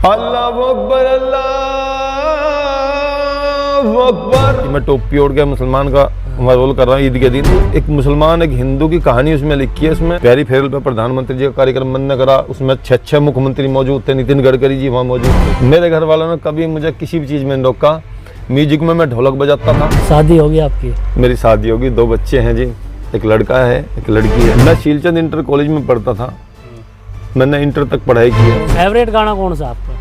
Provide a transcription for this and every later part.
अल्लाहु अकबर अल्लाहु अकबर। मैं टोपी ओढ़ के मुसलमान का रोल कर रहा हूँ ईद के दिन। एक मुसलमान एक हिंदू की कहानी उसमें लिखी है। उसमें प्यारी फेरल पे प्रधानमंत्री जी का कार्यक्रम मन करा, उसमें 6 मुख्यमंत्री मौजूद थे, नितिन गडकरी जी वहाँ मौजूद थे। मेरे घर वालों ने कभी मुझे किसी भी चीज में नहीं रोका। म्यूजिक में मैं ढोलक बजाता था। शादी होगी आपकी? मेरी शादी होगी, 2 बच्चे हैं जी, एक लड़का है एक लड़की है। मैं शीलचंद इंटर कॉलेज में पढ़ता था, मैंने इंटर तक पढ़ाई की है। फेवरेट गाना कौन सा आपका?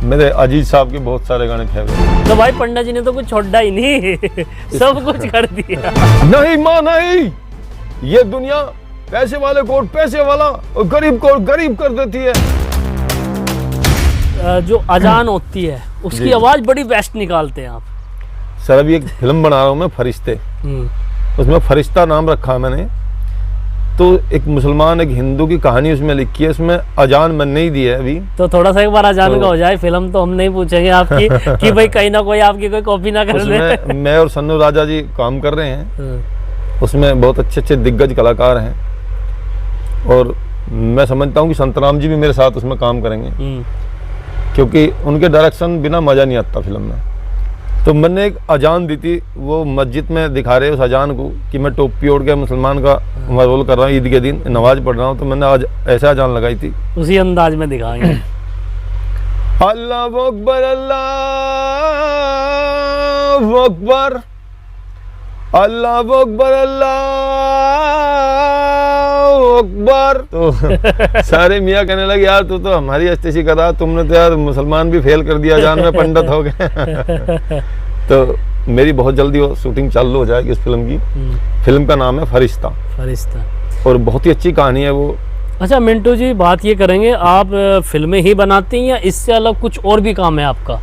मेरे अजीज साहब के बहुत सारे गाने फेवरेट। तो भाई पंडा जी ने तो कुछ छोड़ा ही नहीं, सब कुछ कर दिया। नहीं माँ नहीं, ये दुनिया पैसे वाले को पैसे वाला और गरीब को गरीब कर देती है। जो अजान होती है उसकी आवाज बड़ी बेस्ट निकालते हैं आप। सर अभी एक फिल्म बना रहा हूँ मैं, फरिश्ते। उसमें फरिश्ता नाम रखा मैंने। तो एक मुसलमान एक हिंदू की कहानी उसमें लिखी है। उसमें अजान मन नहीं दी है अभी। तो थोड़ा सा एक बार अजान का हो जाए। फिल्म तो हम नहीं पूछेंगे आपकी कि भाई कहीं ना कोई आपकी कोई कॉपी ना कर ले। मैं और सन्नू राजा जी काम कर रहे हैं। उसमें बहुत अच्छे अच्छे दिग्गज कलाकार हैं और मैं समझता हूँ कि संतराम जी भी मेरे साथ उसमें काम करेंगे, क्योंकि उनके डायरेक्शन बिना मजा नहीं आता फिल्म में। तो मैंने एक अजान दी थी, वो मस्जिद में दिखा रहे उस अजान को कि मैं टोपी ओढ़ के मुसलमान का रोल कर रहा हूँ ईद के दिन, नमाज पढ़ रहा हूँ। तो मैंने आज ऐसा अजान लगाई थी, उसी अंदाज में दिखाएंगे। अल्लाहु अकबर अल्लाहु अकबर अल्लाहु अकबर अल्लाहु अकबर। तो सारे मियाँ कहने लगे यार तू तो हमारी अस्तेशी कर रहा, तुमने तो यार मुसलमान भी फेल कर दिया, जान में पंडित हो गए। तो मेरी बहुत जल्दी वो शूटिंग चालू हो जाएगी इस फिल्म की। फिल्म का नाम है फरिश्ता। फरिश्ता और बहुत ही अच्छी कहानी है वो। अच्छा मिंटू जी, बात ये करेंगे, आप फिल्में ही बनाती हैं या इससे अलग कुछ और भी काम है आपका?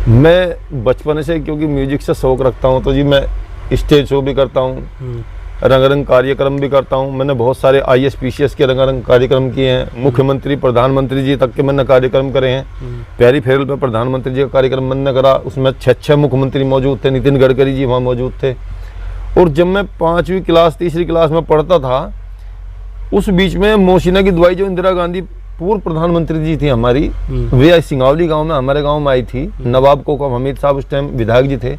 मैं बचपन से क्योंकि म्यूजिक से शौक रखता हूँ, तो जी मैं स्टेज शो भी करता हूँ, रंगारंग कार्यक्रम भी करता हूँ। मैंने बहुत सारे IAS PCS के रंगारंग कार्यक्रम किए हैं। मुख्यमंत्री प्रधानमंत्री जी तक के मैंने कार्यक्रम करे हैं। प्यारी फेरल पे प्रधानमंत्री जी का कार्यक्रम मैंने करा, उसमें 6 मुख्यमंत्री मौजूद थे, नितिन गडकरी जी वहाँ मौजूद थे। और जब मैं 5वीं क्लास 3री क्लास में पढ़ता था, उस बीच में मोहसिना की दुआई जो इंदिरा गांधी पूर्व प्रधानमंत्री जी थी हमारी, वे सिंगावली गाँव में हमारे गाँव में आई थी। नवाब कोकम हमीद साहब उस टाइम विधायक जी थे।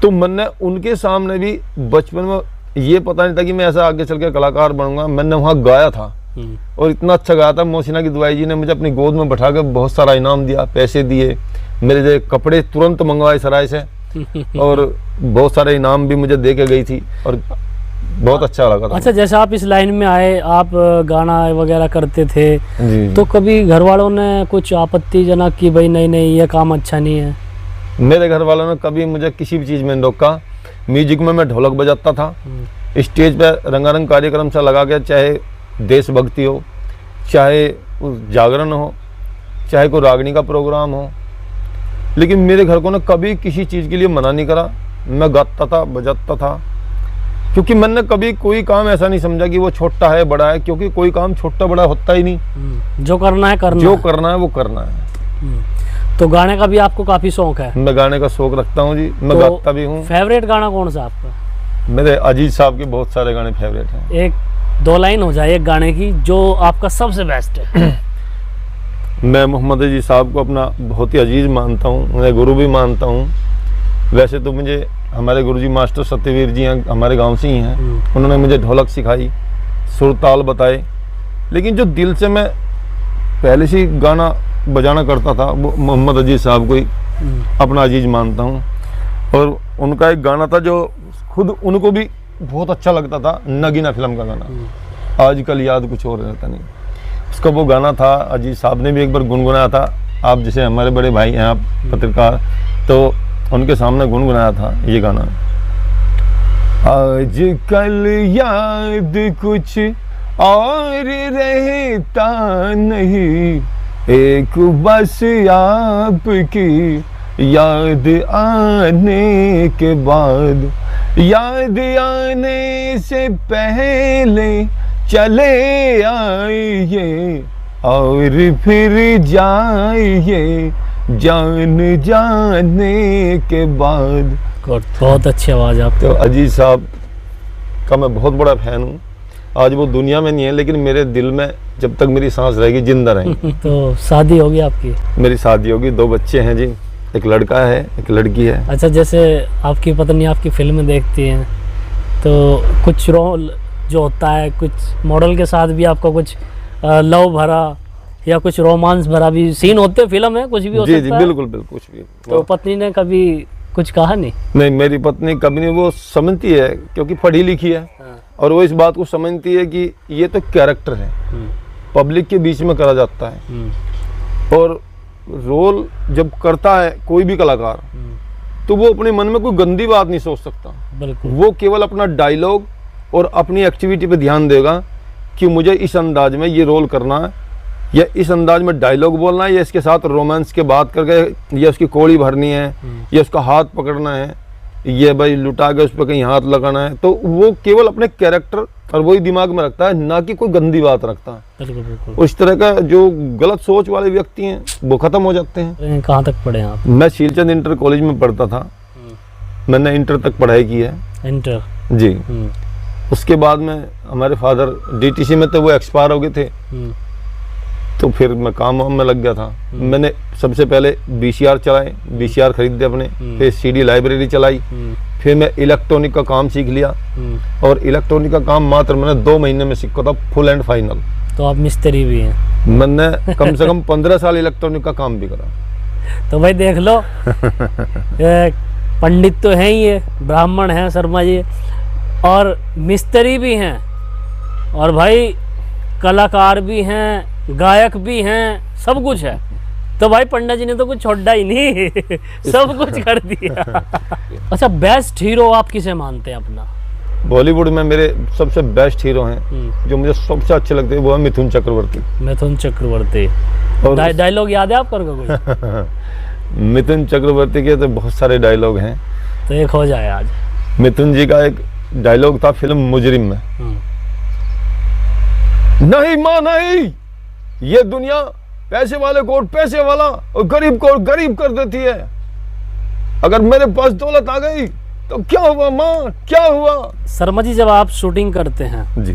तो मैंने उनके सामने भी बचपन में ये पता नहीं था कि मैं ऐसा आगे चल के कलाकार बनूंगा, मैंने वहाँ गाया था और इतना अच्छा गाया था। मोहसिना की दुआई जी ने मुझे अपनी गोद में बैठा कर बहुत सारा इनाम दिया, पैसे दिए, मेरे जो कपड़े तुरंत मंगवाए सराय से और बहुत सारे इनाम भी मुझे दे के गई थी और बहुत अच्छा लगा था। अच्छा, जैसे आप इस लाइन में आए, आप गाना वगैरह करते थे जी। तो कभी घर वालों ने कुछ आपत्तिजनक कि भाई नहीं ये काम अच्छा नहीं है? मेरे घर वालों ने कभी मुझे किसी भी चीज़ में नहीं रोका। म्यूजिक में मैं ढोलक बजाता था, स्टेज पे रंगारंग कार्यक्रम से लगा के, चाहे देशभक्ति हो, चाहे जागरण हो, चाहे कोई रागनी का प्रोग्राम हो, लेकिन मेरे घर को ने कभी किसी चीज़ के लिए मना नहीं करा। मैं गाता था बजाता था, क्योंकि मैंने कभी कोई काम ऐसा नहीं समझा कि वो छोटा है बड़ा है, क्योंकि कोई काम छोटा बड़ा होता ही नहीं। जो करना है करना, जो करना है वो करना है। तो गाने का भी आपको काफी शौक है? मैं गाने का शौक रखता हूँ जी, मैं गाता भी हूँ। फेवरेट गाना कौन सा आपका? मेरे अजीज साहब के बहुत सारे गाने फेवरेट हैं। 1-2 लाइन हो जाए एक गाने की जो आपका सबसे बेस्ट है। मैं मोहम्मद अजीज साहब को अपना बहुत ही अजीज मानता हूँ, उन्हें गुरु भी मानता हूँ। वैसे तो मुझे हमारे गुरुजी मास्टर सत्यवीर जी हैं, हमारे गाँव से ही हैं। उन्होंने मुझे ढोलक सिखाई, सुर ताल बताए, लेकिन जो दिल से मैं पहले से गाना बजाना करता था वो मोहम्मद अजीज साहब को ही अपना अजीज मानता हूँ। और उनका एक गाना था जो खुद उनको भी बहुत अच्छा लगता था, नगीना फिल्म का गाना, आजकल याद कुछ और रहता नहीं, उसका वो गाना था। अजीज साहब ने भी एक बार गुनगुनाया था। आप जैसे हमारे बड़े भाई हैं, आप पत्रकार, तो उनके सामने गुनगुनाया था ये गाना, आजकल याद कुछ और रहता नहीं, एक बस आपकी याद आने के बाद, याद आने से पहले चले आइए और फिर जाइए जान जाने के बाद। बहुत अच्छी आवाज़ आप। तो अजीज साहब का मैं बहुत बड़ा फैन हूँ। आज वो दुनिया में नहीं है, लेकिन मेरे दिल में जब तक मेरी सांस रहेगी जिंदा रहेंगे। तो शादी होगी आपकी? मेरी शादी होगी, 2 बच्चे हैं जी, एक लड़का है एक लड़की है। अच्छा, जैसे आपकी पत्नी आपकी फिल्म देखती हैं तो कुछ रोल जो होता है, कुछ मॉडल के साथ भी आपका कुछ लव भरा या कुछ रोमांस भरा भी सीन होते हैं फिल्म में, कुछ भी हो जी सकता है? बिल्कुल बिल्कुल, कुछ भी। तो पत्नी ने कभी कुछ कहा नहीं? नहीं, मेरी पत्नी कभी नहीं, वो समझती है क्योंकि पढ़ी लिखी है, और वो इस बात को समझती है कि ये तो कैरेक्टर है, पब्लिक के बीच में करा जाता है। और रोल जब करता है कोई भी कलाकार, तो वो अपने मन में कोई गंदी बात नहीं सोच सकता। बिल्कुल। वो केवल अपना डायलॉग और अपनी एक्टिविटी पे ध्यान देगा कि मुझे इस अंदाज में ये रोल करना है, या इस अंदाज में डायलॉग बोलना है, या इसके साथ रोमांस के बात करके, या उसकी कोड़ी भरनी है, या उसका हाथ पकड़ना है, ये भाई लुटा के उस पर कहीं हाथ लगाना है। तो वो केवल अपने कैरेक्टर और वही दिमाग में रखता है, ना कि कोई गंदी बात रखता है। बिल्कुल बिल्कुल। उस तरह का जो गलत सोच वाले व्यक्ति हैं वो खत्म हो जाते हैं। कहाँ तक पढ़े आप? मैं शीलचंद इंटर कॉलेज में पढ़ता था, मैंने इंटर तक पढ़ाई की है। इंटर? जी। उसके बाद में हमारे फादर डीटीसी में थे, वो एक्सपायर हो गए थे, तो फिर मैं काम वाम में लग गया था। मैंने सबसे पहले VCR चलाए, VCR खरीदे अपने, फिर CD लाइब्रेरी चलाई, फिर मैं इलेक्ट्रॉनिक का काम सीख लिया, और इलेक्ट्रॉनिक का काम मात्र मैंने 2 महीने में सीखा था, फुल एंड फाइनल। तो आप मिस्त्री भी हैं? मैंने कम से कम 15 साल इलेक्ट्रॉनिक का काम भी करा। तो भाई देख लो, पंडित तो हैं ही, ये ब्राह्मण हैं शर्मा जी, और मिस्त्री भी हैं, और भाई कलाकार भी हैं, गायक भी हैं, सब कुछ है। तो भाई पंडित जी ने तो कुछ छोड़ा ही नहीं, सब कुछ कर दिया। अच्छा, बेस्ट हीरो आप किसे मानते हैं अपना? बॉलीवुड में मेरे सबसे बेस्ट हीरो हैं, जो मुझे सबसे अच्छे लगते हैं, वो है मिथुन चक्रवर्ती। मिथुन चक्रवर्ती। और डायलॉग याद है आपका कोई? मिथुन चक्रवर्ती के तो बहुत सारे डायलॉग हैं, तो एक हो जाए आज। मिथुन जी का एक डायलॉग था फिल्म मुजरिम में, नहीं मां नहीं, ये दुनिया पैसे वाले को पैसे वाला और गरीब को गरीब कर देती है। अगर मेरे पास दौलत आ गई तो क्या हुआ मां, क्या हुआ? शर्मा जी, जब आप शूटिंग करते हैं जी,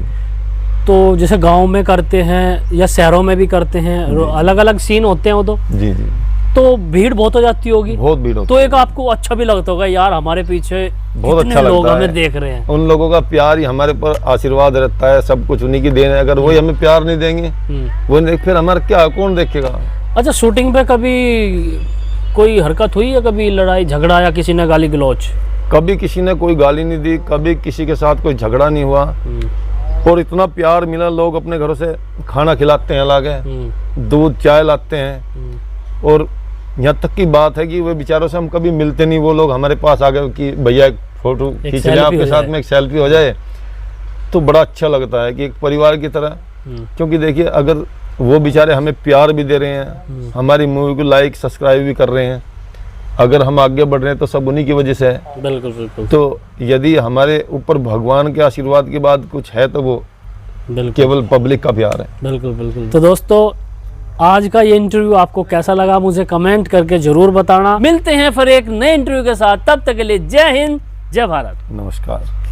तो जैसे गांव में करते हैं या शहरों में भी करते हैं, अलग अलग सीन होते हैं वो तो? जी जी। तो भीड़ बहुत हो जाती होगी? बहुत भीड़ होती तो एक आपको अच्छा भी लगता होगा, यार हमारे पीछे बहुत अच्छा लोग लगता हमें है, देख रहे हैं। उन लोगों का प्यार ही हमारे पर आशीर्वाद रहता है, सब कुछ उन्हीं की देन है। अगर वही हमें प्यार नहीं देंगे, वो फिर हमारा क्या, कौन देखेगा? अच्छा, शूटिंग पे कभी कोई हरकत हुई है, कभी लड़ाई झगड़ा या किसी ने गाली गलौज? कभी किसी ने कोई गाली नहीं दी, कभी किसी के साथ कोई झगड़ा नहीं हुआ, और इतना प्यार मिला, लोग अपने घरों से खाना खिलाते हैं, लाके दूध चाय लाते हैं, और यहाँ तक की बात है कि वे बेचारों से हम कभी मिलते नहीं, वो लोग हमारे पास आ गए कि भैया एक फोटो खींच लें आपके साथ में, एक सेल्फी हो जाए, तो बड़ा अच्छा लगता है कि एक परिवार की तरह। क्योंकि देखिए, अगर वो बेचारे हमें प्यार भी दे रहे हैं, हमारी मूवी को लाइक सब्सक्राइब भी कर रहे हैं, अगर हम आगे बढ़ रहे हैं तो सब उन्हीं की वजह से है। बिल्कुल बिल्कुल। तो यदि हमारे ऊपर भगवान के आशीर्वाद के बाद कुछ है तो वो केवल पब्लिक का प्यार है। बिल्कुल बिल्कुल। तो दोस्तों, आज का ये इंटरव्यू आपको कैसा लगा मुझे कमेंट करके जरूर बताना। मिलते हैं फिर एक नए इंटरव्यू के साथ, तब तक के लिए जय हिंद, जय भारत, नमस्कार।